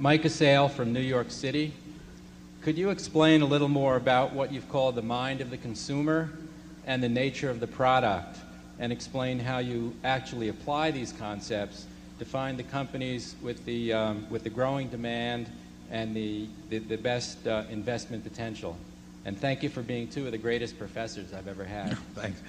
Mike Assail from New York City. Could you explain a little more about what you've called the mind of the consumer and the nature of the product, and explain how you actually apply these concepts to find the companies with the growing demand and the best investment potential? And thank you for being two of the greatest professors I've ever had. Thanks.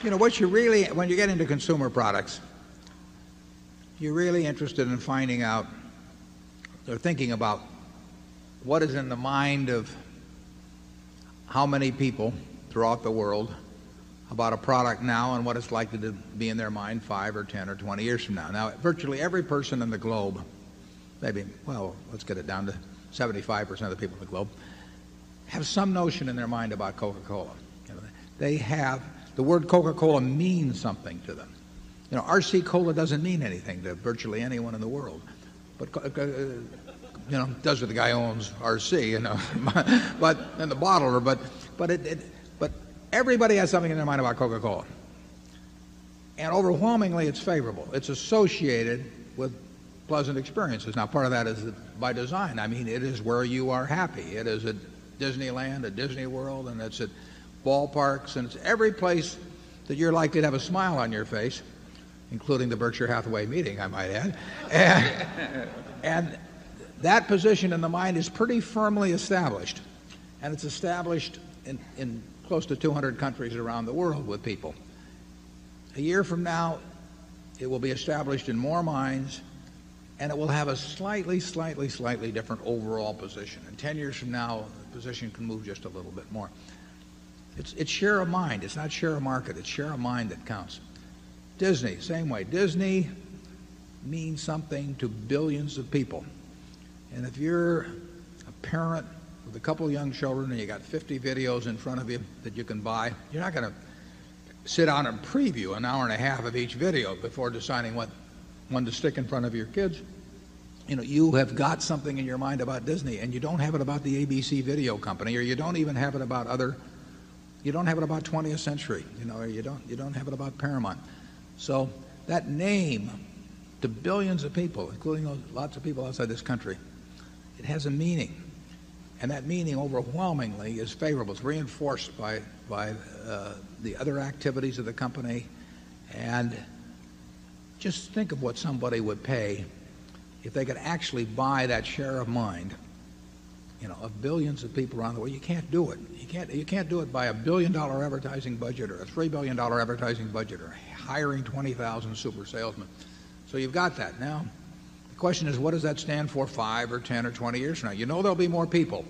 You know, what you really, when you get into consumer products, you're really interested in finding out or thinking about what is in the mind of how many people throughout the world about a product now and what it's likely to be in their mind 5 or 10 or 20 years from now. Now, virtually every person in the globe, maybe, well, let's get it down to 75% of the people in the globe, have some notion in their mind about Coca-Cola. You know, they have, the word Coca-Cola means something to them. You know, RC Cola doesn't mean anything to virtually anyone in the world. But, you know, does with the guy who owns RC, you know, but, and the bottler, but everybody has something in their mind about Coca-Cola. And overwhelmingly, it's favorable. It's associated with pleasant experiences. Now, part of that is by design. I mean, it is where you are happy. It is at Disneyland, at Disney World, and it's at ballparks, and it's every place that you're likely to have a smile on your face, including the Berkshire Hathaway meeting, I might add. And that position in the mind is pretty firmly established. And it's established in close to 200 countries around the world with people. A year from now, it will be established in more minds, and it will have a slightly different overall position. And 10 years from now, the position can move just a little bit more. It's share of mind. It's not share of market. It's share of mind that counts. Disney, same way. Disney means something to billions of people. And if you're a parent with a couple of young children and you got 50 videos in front of you that you can buy, you're not going to sit down and preview an hour and a half of each video before deciding what one to stick in front of your kids. You know, you have got something in your mind about Disney, and you don't have it about the ABC video company, or you don't even have it about you don't have it about 20th Century, you know, or you don't have it about Paramount. So that name, to billions of people, including lots of people outside this country, it has a meaning. And that meaning overwhelmingly is favorable. It's reinforced by the other activities of the company. And just think of what somebody would pay if they could actually buy that share of mind, you know, of billions of people around the world. You can't do it. You can't do it by $1 billion advertising budget or a $3 billion advertising budget or hiring 20,000 super salesmen. So you've got that. Now, the question is, what does that stand for 5 or 10 or 20 years from now? You know there'll be more people.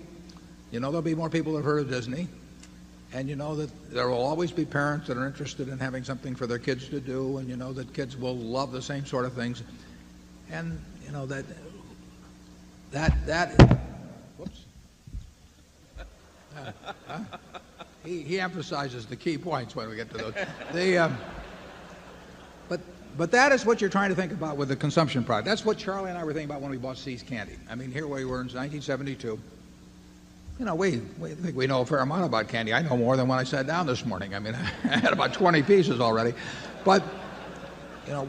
You know there'll be more people that have heard of Disney. And you know that there will always be parents that are interested in having something for their kids to do. And you know that kids will love the same sort of things. And you know that whoops. He emphasizes the key points when we get to those. But that is what you're trying to think about with the consumption product. That's what Charlie and I were thinking about when we bought See's Candy. I mean, here we were in 1972. You know, we think we know a fair amount about candy. I know more than when I sat down this morning. I mean, I had about 20 pieces already. But, you know,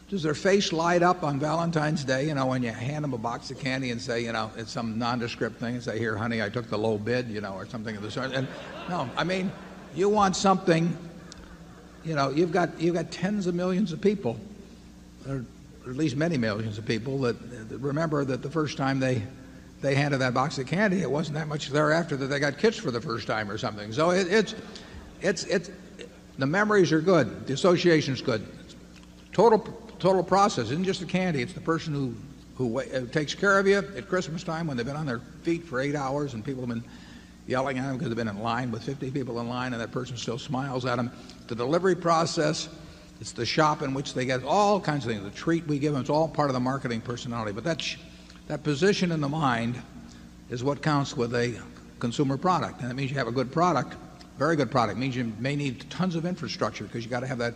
does their face light up on Valentine's Day, you know, when you hand them a box of candy and say, you know, it's some nondescript thing and say, here, honey, I took the low bid, you know, or something of the sort. And no, I mean, you want something, you know, you've got tens of millions of people, or at least many millions of people that remember that the first time they handed that box of candy, it wasn't that much thereafter that they got kissed for the first time or something. So it's the memories are good, the association's good. Total process isn't just the candy; it's the person who takes care of you at Christmas time when they've been on their feet for 8 hours and people have been yelling at them because they've been in line with 50 people in line, and that person still smiles at them. The delivery process, it's the shop in which they get all kinds of things. The treat we give them, it's all part of the marketing personality. But that position in the mind is what counts with a consumer product, and that means you have a good product, very good product. It means you may need tons of infrastructure because you got to have that.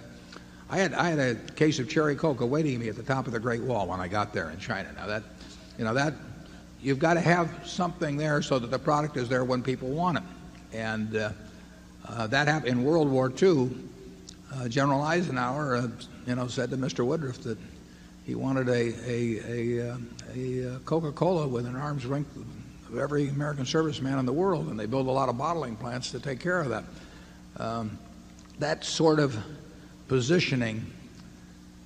I had a case of cherry Coca waiting me at the top of the Great Wall when I got there in China. Now that you've got to have something there so that the product is there when people want it. And That happened in World War II. General Eisenhower, said to Mr. Woodruff that he wanted a Coca-Cola within arm's length of every American serviceman in the world, and they built a lot of bottling plants to take care of that. That sort of positioning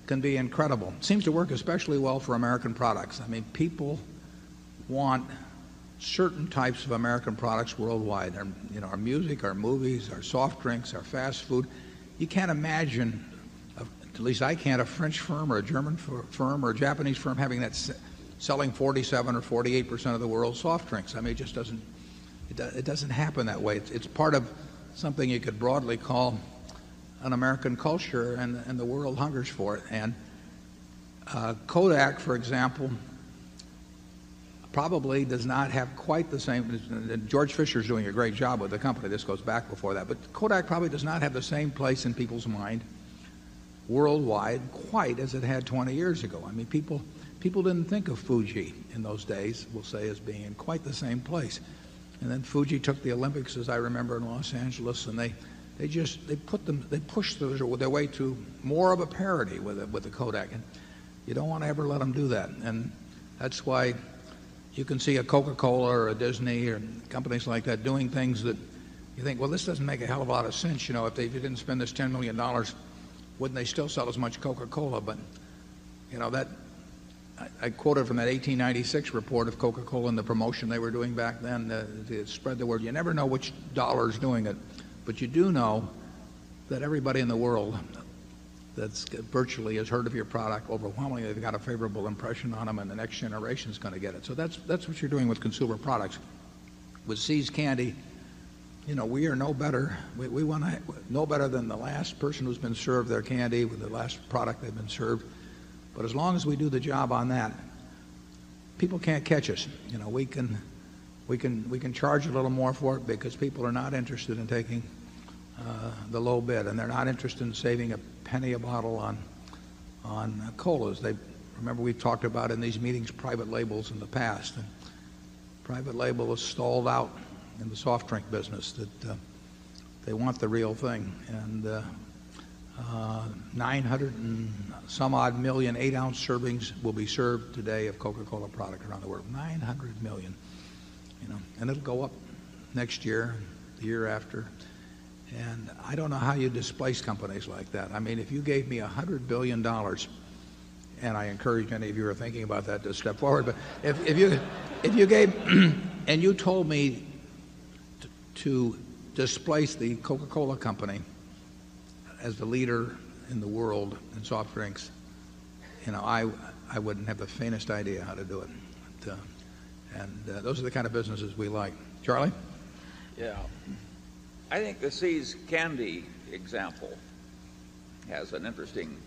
can be incredible. It seems to work especially well for American products. I mean, people want certain types of American products worldwide. Our music, our movies, our soft drinks, our fast food. You can't imagine, at least I can't, a French firm or a German firm or a Japanese firm having that selling 47 or 48% of the world's soft drinks. I mean, it just doesn't happen that way. It's part of something you could broadly call an American culture, and the world hungers for it. And Kodak, for example, probably does not have quite the same. George Fisher's doing a great job with the company. This goes back before that. But Kodak probably does not have the same place in people's mind worldwide quite as it had 20 years ago. I mean, people didn't think of Fuji in those days, we'll say, as being in quite the same place. And then Fuji took the Olympics, as I remember, in Los Angeles, and they pushed their way to more of a parity with the Kodak. And you don't want to ever let them do that. And that's why you can see a Coca-Cola or a Disney or companies like that doing things that you think, well, this doesn't make a hell of a lot of sense. If they didn't spend this $10 million, wouldn't they still sell as much Coca-Cola? But, I quoted from that 1896 report of Coca-Cola and the promotion they were doing back then to spread the word. You never know which dollar is doing it, but you do know that everybody in the world that's virtually has heard of your product. Overwhelmingly, they've got a favorable impression on them, and the next generation is going to get it. So that's what you're doing with consumer products. With See's Candy, we are no better. We want to no better than the last person who's been served their candy with the last product they've been served. But as long as we do the job on that, people can't catch us. We can charge a little more for it because people are not interested in taking the low bid, and they're not interested in saving a penny a bottle on colas. Remember, we've talked about in these meetings private labels in the past, and private label was stalled out in the soft drink business. That they want the real thing, and 900 and some odd million 8-ounce servings will be served today of Coca-Cola product around the world. 900 million, and it'll go up next year, the year after. And I don't know how you displace companies like that. I mean, if you gave me $100 billion, and I encourage any of you who are thinking about that to step forward, but if you gave, and you told me to displace the Coca-Cola company as the leader in the world in soft drinks, I wouldn't have the faintest idea how to do it. But, those are the kind of businesses we like. Charlie? Yeah. I think the See's Candy example has an interesting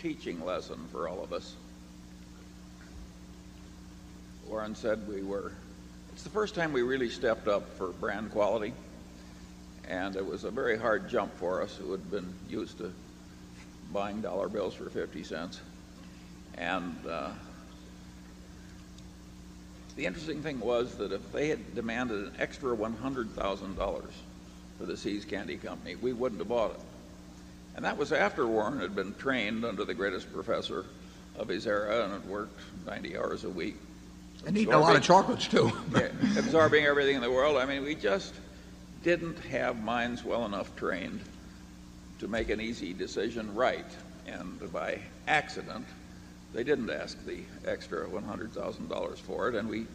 teaching lesson for all of us. Warren said it's the first time we really stepped up for brand quality, and it was a very hard jump for us who had been used to buying dollar bills for 50 cents. And the interesting thing was that if they had demanded an extra $100,000 for the See's Candy Company, we wouldn't have bought it. And that was after Warren had been trained under the greatest professor of his era and had worked 90 hours a week. And eating a lot of chocolates, too. Absorbing everything in the world. I mean, we just didn't have minds well enough trained to make an easy decision right. And by accident, they didn't ask the extra $100,000 for it, and we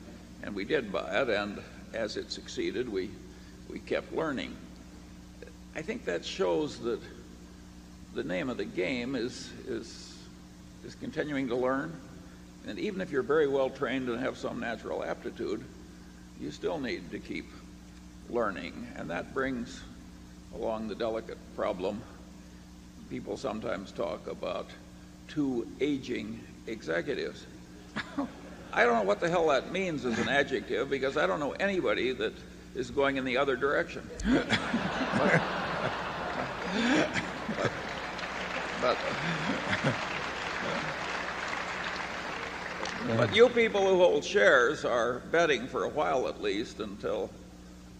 did buy it, and as it succeeded, we kept learning. I think that shows that the name of the game is continuing to learn. And even if you're very well trained and have some natural aptitude, you still need to keep learning. And that brings along the delicate problem. People sometimes talk about two aging executives. I don't know what the hell that means as an adjective, because I don't know anybody that is going in the other direction. But you people who hold shares are betting for a while at least until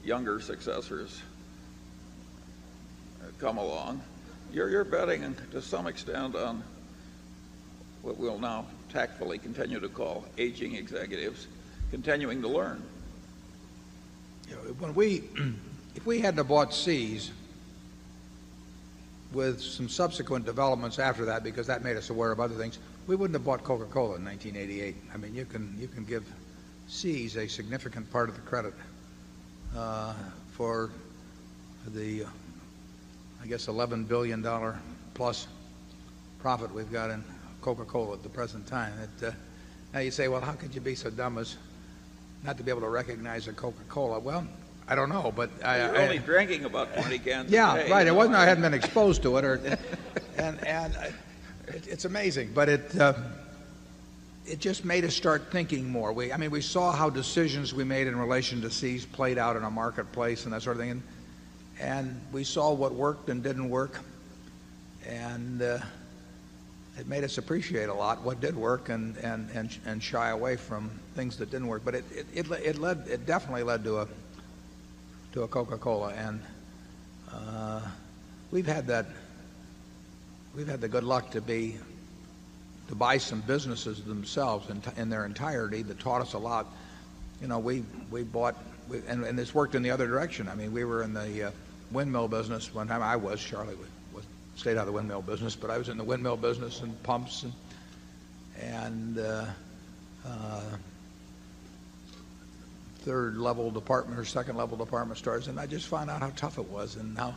younger successors come along, you're betting to some extent on what we'll now tactfully continue to call aging executives continuing to learn. You know, if we hadn't have bought C's with some subsequent developments after that, because that made us aware of other things, we wouldn't have bought Coca-Cola in 1988. I mean, you can give C's a significant part of the credit for the, I guess, $11 billion plus profit we've got in Coca-Cola at the present time. Now you say, well, how could you be so dumb as not to be able to recognize a Coca-Cola? Well, I don't know, but you're only drinking about 20 cans. Yeah, a day, right. It wasn't I hadn't been exposed to it, it's amazing. But it just made us start thinking more. We saw how decisions we made in relation to C's played out in a marketplace and that sort of thing, and we saw what worked and didn't work, and it made us appreciate a lot what did work and shy away from things that didn't work. But it definitely led to a Coca-Cola, and we've had the good luck to buy some businesses themselves in their entirety that taught us a lot. You know, we bought, and this worked in the other direction. I mean, we were in the windmill business one time. I was, Charlie stayed out of the windmill business, but I was in the windmill business and pumps and third level department or second level department stores, and I just found out how tough it was and how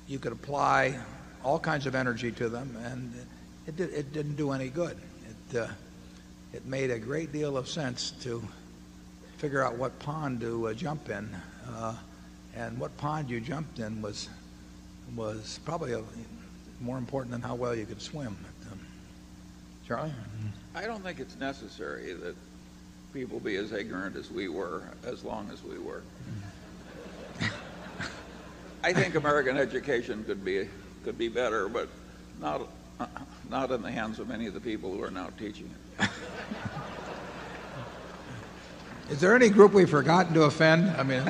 you could apply all kinds of energy to them, and it didn't do any good. It made a great deal of sense to figure out what pond to jump in, and what pond you jumped in was probably more important than how well you could swim. Charlie? I don't think it's necessary that people be as ignorant as we were, as long as we were. I think American education could be better, but not in the hands of many of the people who are now teaching it. Is there any group we've forgotten to offend? I mean,